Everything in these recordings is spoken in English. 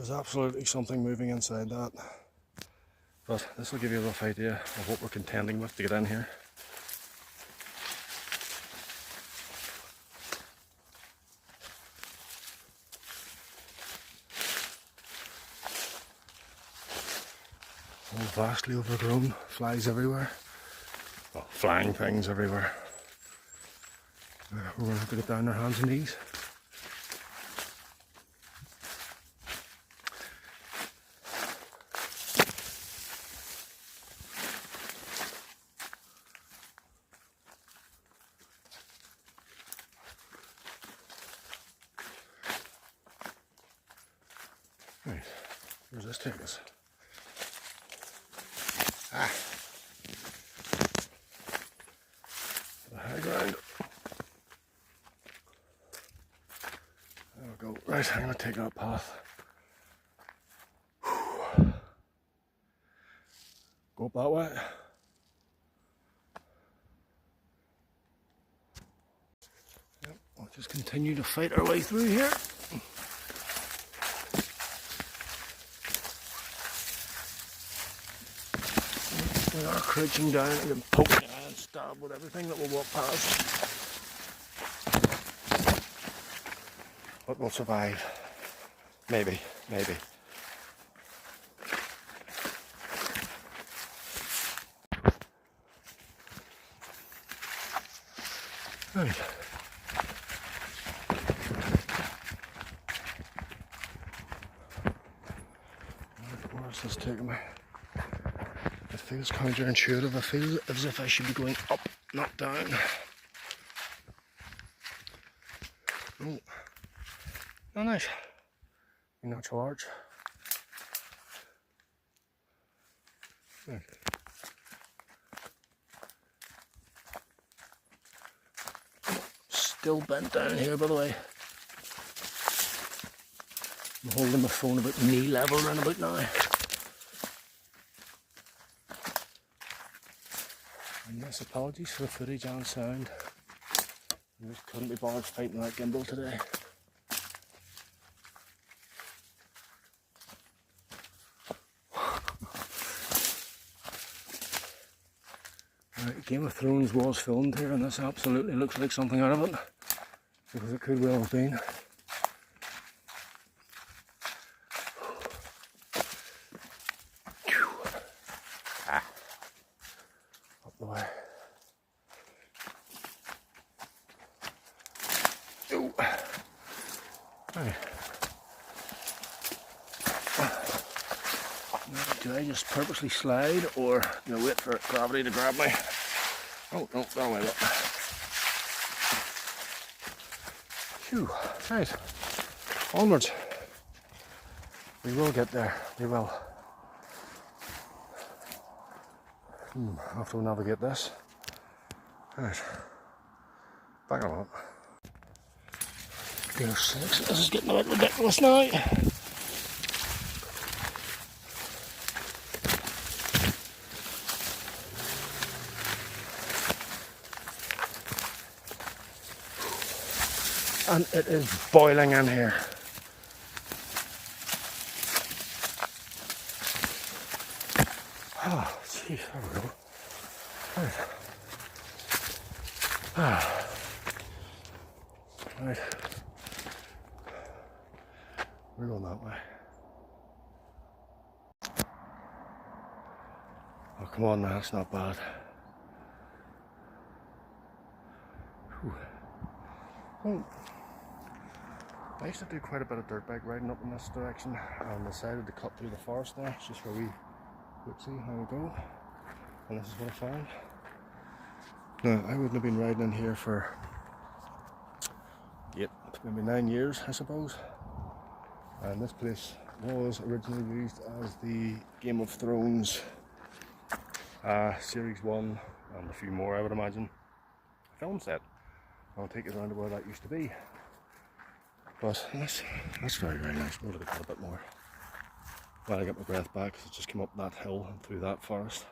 There's absolutely something moving inside that. But this will give you a rough idea of what we're contending with to get in here. All vastly overgrown, flies everywhere. Well, flying things everywhere. We're going to have to get down our hands and knees. Right, where's this take us? The high ground. There we go. Right, I'm going to take that path. Go up that way. Yep, we'll just continue to fight our way through here. We are crouching down and poking and stab with everything that we'll walk past. But we'll survive. Maybe, maybe. Right. Where's this taking me? It feels counterintuitive. I feel as if I should be going up, not down. Oh, oh nice. Natural arch. Right. Still bent down here, by the way. I'm holding my phone about knee level around about now. And yes, apologies for the footage and sound. I just couldn't be bothered fighting that gimbal today. Right, Game of Thrones was filmed here, and this absolutely looks like something out of it, because it could well have been. Up the way. Ooh. Right. Do I just purposely slide, or do I wait for gravity to grab me? Oh, no, wrong way up. Phew, right. Onwards. We will get there, we will. I'll have to navigate this. Right. Back on up. Dear sakes, this is getting a bit ridiculous now. And it is boiling in here. Oh, jeez, there we go. Right. Right. We're going that way. Oh, come on now, that's not bad. Whew. Well, I used to do quite a bit of dirt bike riding up in this direction, and decided to cut through the forest there, just for a wee look-see how we go. And this is what I found. Now, I wouldn't have been riding in here for maybe 9 years, I suppose. And this place was originally used as the Game of Thrones Series 1 and a few more, I would imagine, film set. I'll take you around to where that used to be. But that's very, very nice. We'll look at that a bit more. While I get my breath back, I just came up that hill and through that forest.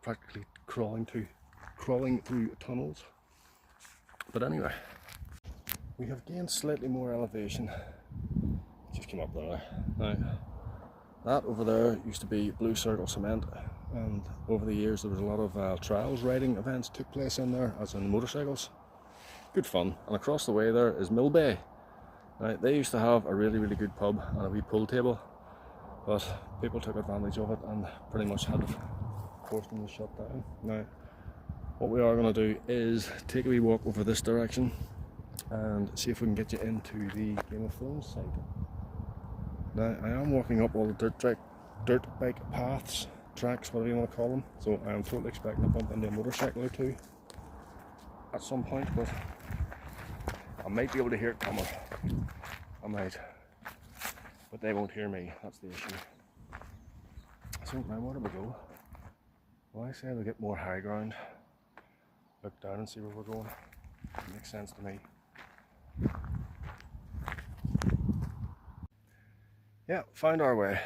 Practically crawling through tunnels. But anyway, we have gained slightly more elevation, which is just came up there. Now, that over there used to be Blue Circle Cement, and over the years there was a lot of trials riding events took place in there, as in motorcycles. Good fun. And across the way there is Mill Bay. Now, they used to have a really good pub and a wee pool table, but people took advantage of it and pretty much had forced them to shut down. Now, what we are going to do is take a wee walk over this direction and see if we can get you into the Game of Thrones site. Now, I am walking up all the dirt bike paths, tracks, whatever you want to call them, so I am totally expecting to bump into a motorcycle or two at some point, but I might be able to hear it coming. I might, but they won't hear me. That's the issue. So now where do we go? Well, I say we get more high ground, look down and see where we're going. It makes sense to me. Yeah, found our way.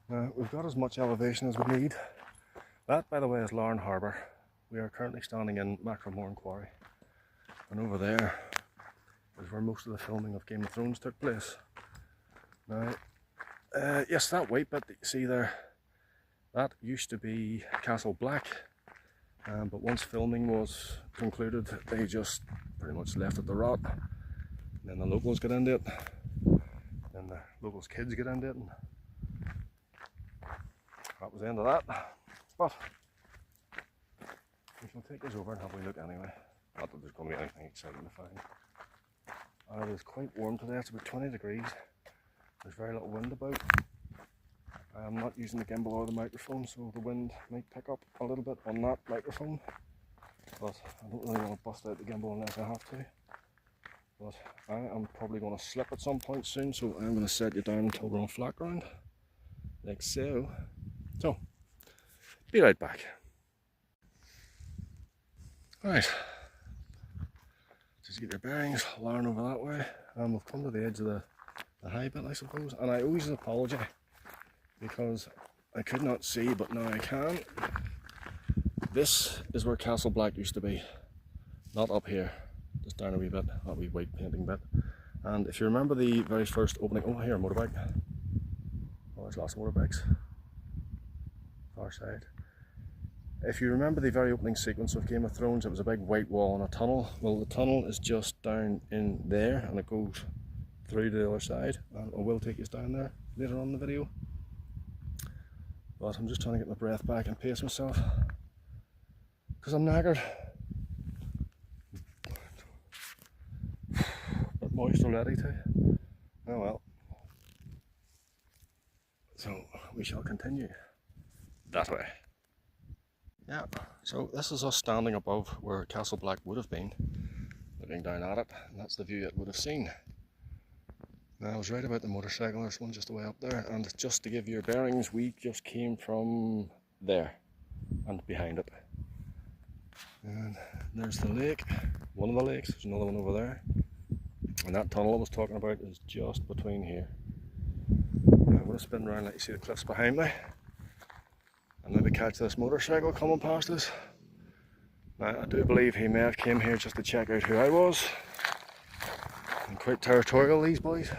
Now, we've got as much elevation as we need. That, by the way, is Larne Harbour. We are currently standing in Magheramorne Quarry. And over there is where most of the filming of Game of Thrones took place. Now, yes, that white bit that you see there, that used to be Castle Black. But once filming was concluded, they just pretty much left it to rot. And then the locals got into it. Then the locals' kids get into it. And that was the end of that. But we shall take this over and have a look anyway. Not that there's going to be anything exciting to find. It is quite warm today, it's about 20 degrees. There's very little wind about. I am not using the gimbal or the microphone, so the wind might pick up a little bit on that microphone. But I don't really want to bust out the gimbal unless I have to. But I am probably going to slip at some point soon, so I'm going to set you down until we're on flat ground. Like so. So, be right back. Right. Just get your bearings, Larne over that way, and we've come to the edge of the high bit, I suppose. And I always apologise because I could not see, but now I can. This is where Castle Black used to be, not up here, just down a wee bit, that wee white painting bit. And if you remember the very first opening, oh here, a motorbike. Oh, there's lots of motorbikes. Far side. If you remember the very opening sequence of Game of Thrones, it was a big white wall and a tunnel. Well, the tunnel is just down in there and it goes through to the other side, and I will take us down there later on in the video. But I'm just trying to get my breath back and pace myself because I'm knackered. Bit moist already too. Oh well. So we shall continue that way. Yeah, so this is us standing above where Castle Black would have been, looking down at it, and that's the view it would have seen. Now I was right about the motorcycle, there's one just away up there, and just to give you your bearings, we just came from there and behind it. And there's the lake, one of the lakes, there's another one over there, and that tunnel I was talking about is just between here. I'm going to spin around, let you see the cliffs behind me. And maybe catch this motorcycle coming past us. Now I do believe he may have came here just to check out who I was. And quite territorial, these boys.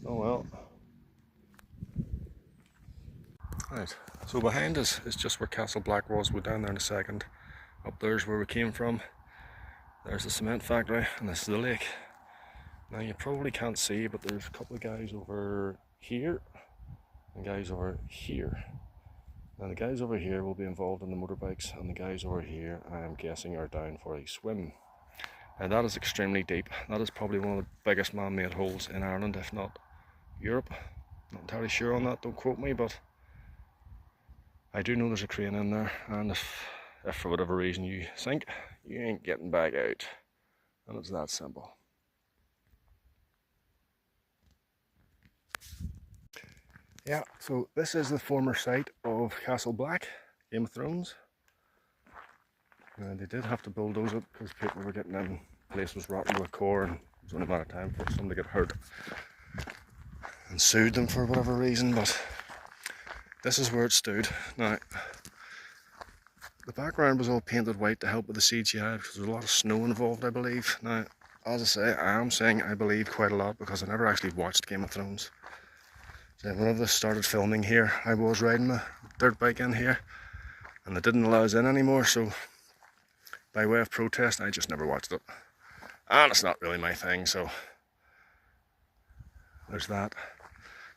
Oh well. Right, so behind us is just where Castle Black was. We'll go down there in a second. Up there's where we came from. There's the cement factory and this is the lake. Now you probably can't see, but there's a couple of guys over here and guys over here. Now the guys over here will be involved in the motorbikes, and the guys over here I am guessing are down for a swim. And that is extremely deep. That is probably one of the biggest man-made holes in Ireland, if not Europe. Not entirely sure on that, don't quote me, but I do know there's a crane in there, and if for whatever reason you sink, you ain't getting back out. And it's that simple. Yeah, so this is the former site of Castle Black, Game of Thrones. They did have to bulldoze it because people were getting in, the place was rotten to the core, and it was only a matter of time for somebody to get hurt and sued them for whatever reason, but this is where it stood. Now, the background was all painted white to help with the CGI because there was a lot of snow involved, I believe. Now, as I say, I am saying I believe quite a lot because I never actually watched Game of Thrones. So whenever they started filming here, I was riding my dirt bike in here and they didn't allow us in anymore, so by way of protest I just never watched it. And it's not really my thing, so there's that.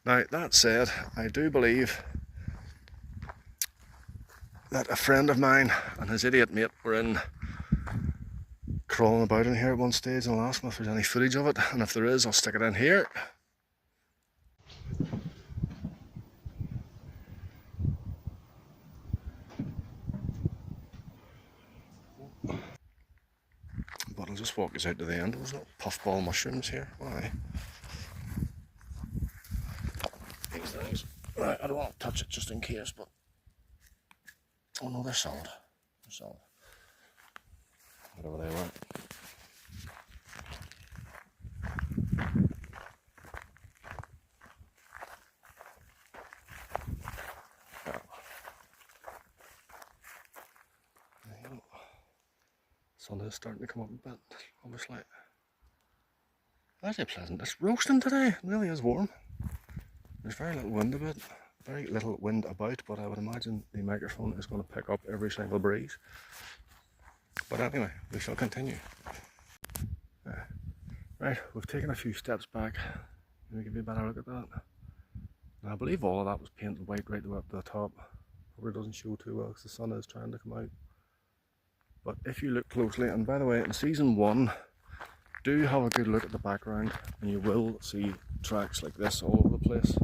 Now, that said, I do believe that a friend of mine and his idiot mate were in crawling about in here at one stage, and I'll ask him if there's any footage of it, and if there is, I'll stick it in here. But I'll just walk us out to the end. There's no puffball mushrooms here. Why? These things. Right, I don't want to touch it just in case, but oh no, they're solid. They're solid. Whatever they were. Sun is starting to come up a bit, obviously. Actually pleasant. It's roasting today. It really is warm. There's very little wind about. Very little wind about, but I would imagine the microphone is going to pick up every single breeze. But anyway, we shall continue. Right, we've taken a few steps back. Let me give you a better look at that. Now, I believe all of that was painted white right the way up to the top. Probably doesn't show too well because the sun is trying to come out. But if you look closely, and by the way, in season 1, do have a good look at the background and you will see tracks like this all over the place,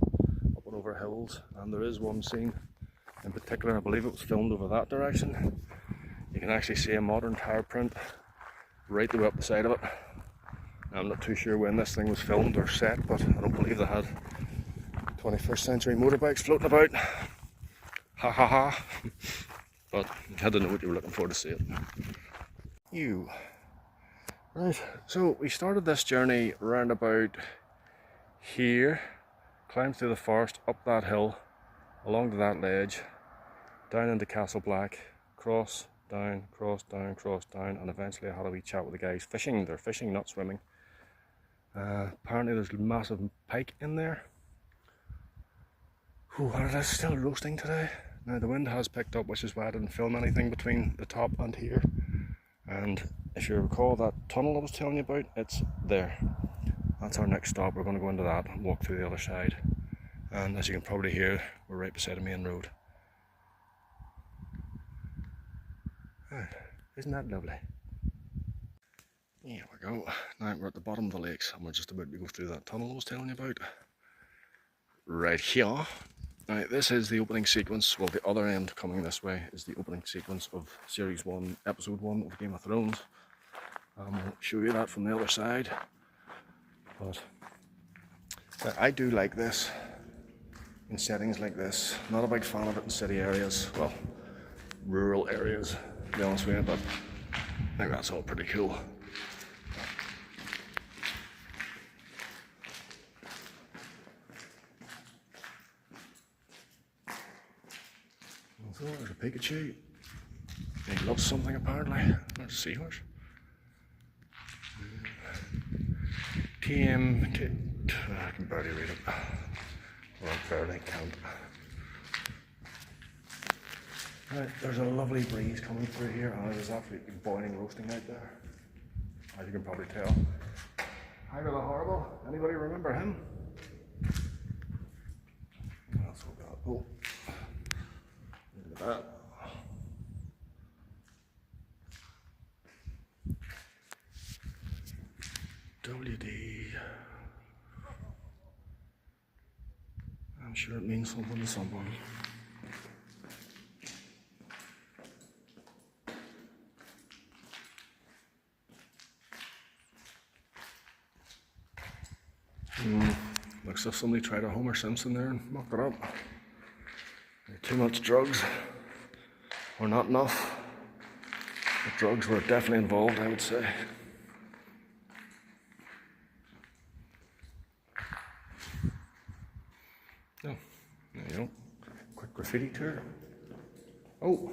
up and over hills. And there is one scene in particular, I believe it was filmed over that direction. You can actually see a modern tire print right the way up the side of it. I'm not too sure when this thing was filmed or set, but I don't believe they had 21st century motorbikes floating about. Ha ha ha. But you had to know what you were looking for to see it. Right, so we started this journey round about here, climbed through the forest, up that hill, along to that ledge, down into Castle Black, cross down, and eventually I had a wee chat with the guys fishing. They're fishing, not swimming. Apparently there's massive pike in there. Ooh, and it is still roasting today. Now the wind has picked up, which is why I didn't film anything between the top and here. And if you recall that tunnel I was telling you about, it's there. That's our next stop. We're going to go into that and walk through the other side. And as you can probably hear, we're right beside a main road. Isn't that lovely? Here we go. Now we're at the bottom of the lakes and we're just about to go through that tunnel I was telling you about. Right here. Now this is the opening sequence. Well, the other end coming this way is the opening sequence of Series 1, Episode 1 of Game of Thrones. I'll show you that from the other side. But I do like this in settings like this. Not a big fan of it in city areas. Well, rural areas, to be honest with you, but I think that's all pretty cool. So there's a Pikachu. He loves something apparently. There's a seahorse. I can barely read it. Well, I barely can't. Right, there's a lovely breeze coming through here and it is absolutely boiling, roasting out there. As you can probably tell. Hi to the Horrible. Anybody remember him? That's what got. Oh. Look at that. WD. I'm sure it means something to someone. Looks as if somebody tried a Homer Simpson there and mucked it up. Too much drugs, or not enough. The drugs were definitely involved, I would say. Oh, there you go. Quick graffiti tour. Oh.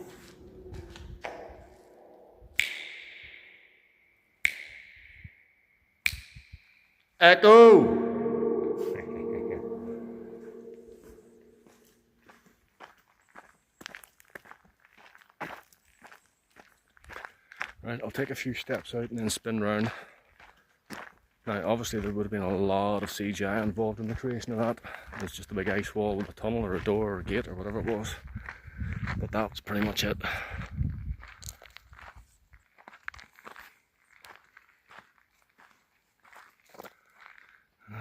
Echo! Right, I'll take a few steps out and then spin round. Now, obviously there would have been a lot of CGI involved in the creation of that. It's just a big ice wall with a tunnel or a door or a gate or whatever it was. But that was pretty much it.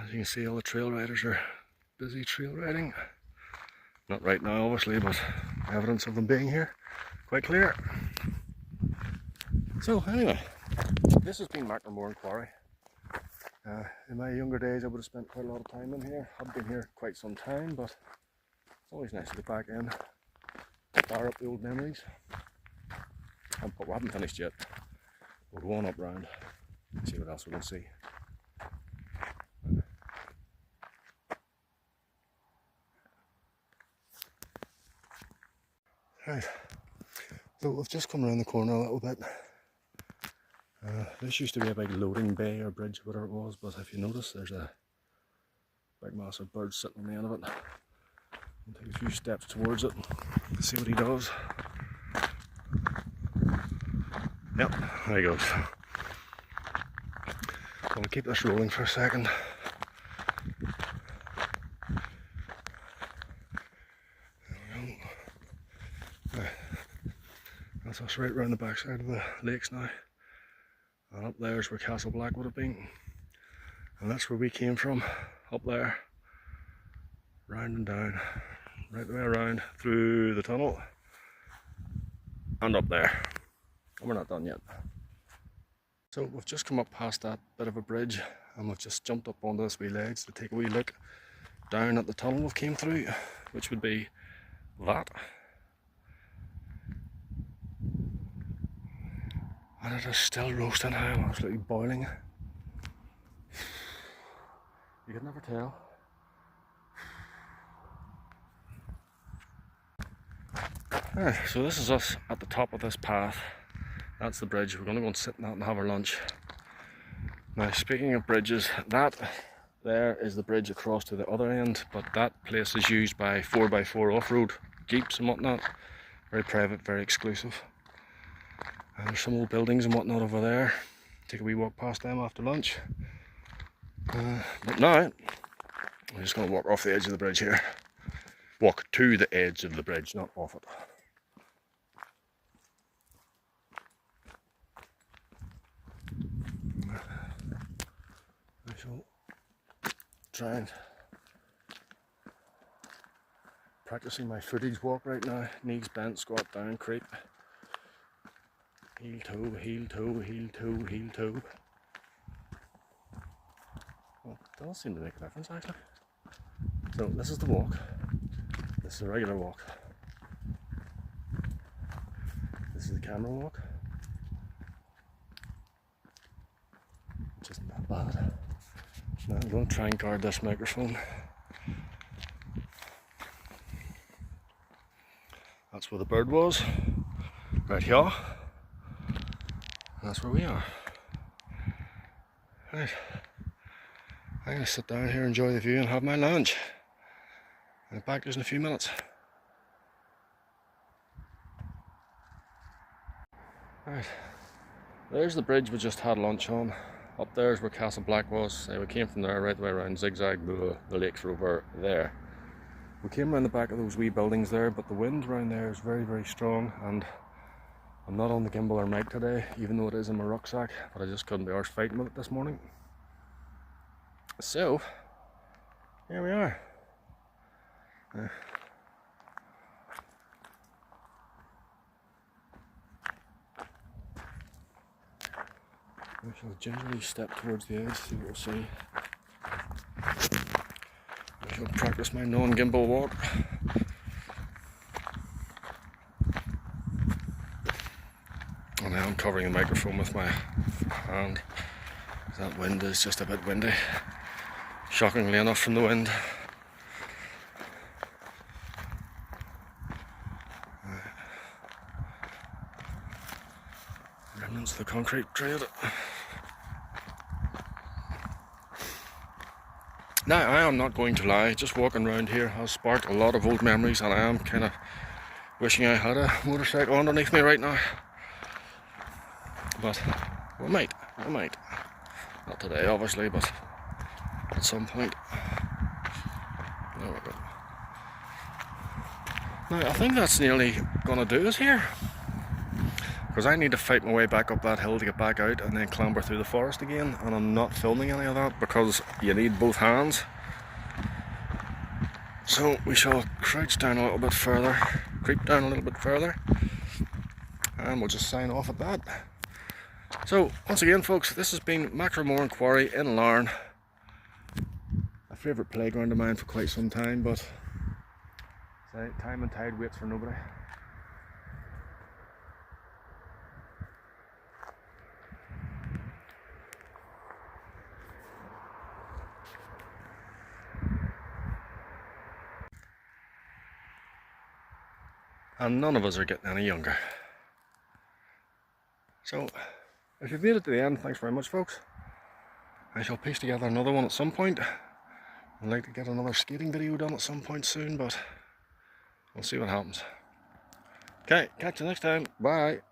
As you can see, all the trail riders are busy trail riding. Not right now, obviously, but evidence of them being here quite clear. So anyway, this has been Magheramorne Quarry. In my younger days I would have spent quite a lot of time in here. I've been here quite some time, but it's always nice to get back in, fire up the old memories. But we haven't finished yet. We'll go on up round and see what else we can see. Right, so we've just come around the corner a little bit. This used to be a big loading bay or bridge, whatever it was, but if you notice, there's a big massive bird sitting on the end of it. I'll take a few steps towards it and see what he does. Yep, there he goes. I'll keep this rolling for a second. That's us right round the backside of the lakes now. And up there's where Castle Black would have been. And that's where we came from, up there. Round and down, right the way around, through the tunnel. And up there. And we're not done yet. So we've just come up past that bit of a bridge and we've just jumped up onto this wee ledge to take a wee look down at the tunnel we've came through, which would be that. And it is still roasting hot, absolutely boiling. You could never tell. Right, so this is us at the top of this path. That's the bridge. We're going to go and sit in that and have our lunch. Now, speaking of bridges, that there is the bridge across to the other end, but that place is used by 4x4 off-road jeeps and whatnot. Very private, very exclusive. And there's some old buildings and whatnot over there. Take a wee walk past them after lunch. But now, I'm just going to walk off the edge of the bridge here. Walk to the edge of the bridge, not off it. I shall try and practicing my footage walk right now. Knees bent, squat down, creep. Heel toe, heel toe, heel toe, heel toe. Well, it does seem to make a difference actually. So this is the walk. This is a regular walk. This is the camera walk. Which isn't that bad. Now I'm going to try and guard this microphone. That's where the bird was. Right here. That's where we are. Right. I'm going to sit down here, enjoy the view and have my lunch. And back just in a few minutes. Right. There's the bridge we just had lunch on. Up there's where Castle Black was. We came from there right the way around, zigzag, the lakes are over there. We came around the back of those wee buildings there, but the wind around there is very, very strong, and I'm not on the gimbal or mic today, even though it is in my rucksack, but I just couldn't be arsed fighting with it this morning. So, here we are. I shall gingerly step towards the edge, see what we'll see. I shall practice my non-gimbal walk. And now I'm covering the microphone with my hand. That wind is just a bit windy. Shockingly enough from the wind. Remnants of the concrete trail. Now, I am not going to lie, just walking around here has sparked a lot of old memories, and I am kind of wishing I had a motorcycle underneath me right now. But we might. Not today, obviously, but at some point. There we go. Now, I think that's nearly gonna do us here, because I need to fight my way back up that hill to get back out and then clamber through the forest again, and I'm not filming any of that because you need both hands. So we shall crouch down a little bit further, creep down a little bit further, and we'll just sign off at that. So once again folks, this has been Magheramorne Quarry in Larne. A favourite playground of mine for quite some time, but time and tide waits for nobody. And none of us are getting any younger. So, if you've made it to the end, thanks very much folks. I shall piece together another one at some point. I'd like to get another skating video done at some point soon, but we'll see what happens. Okay, catch you next time. Bye.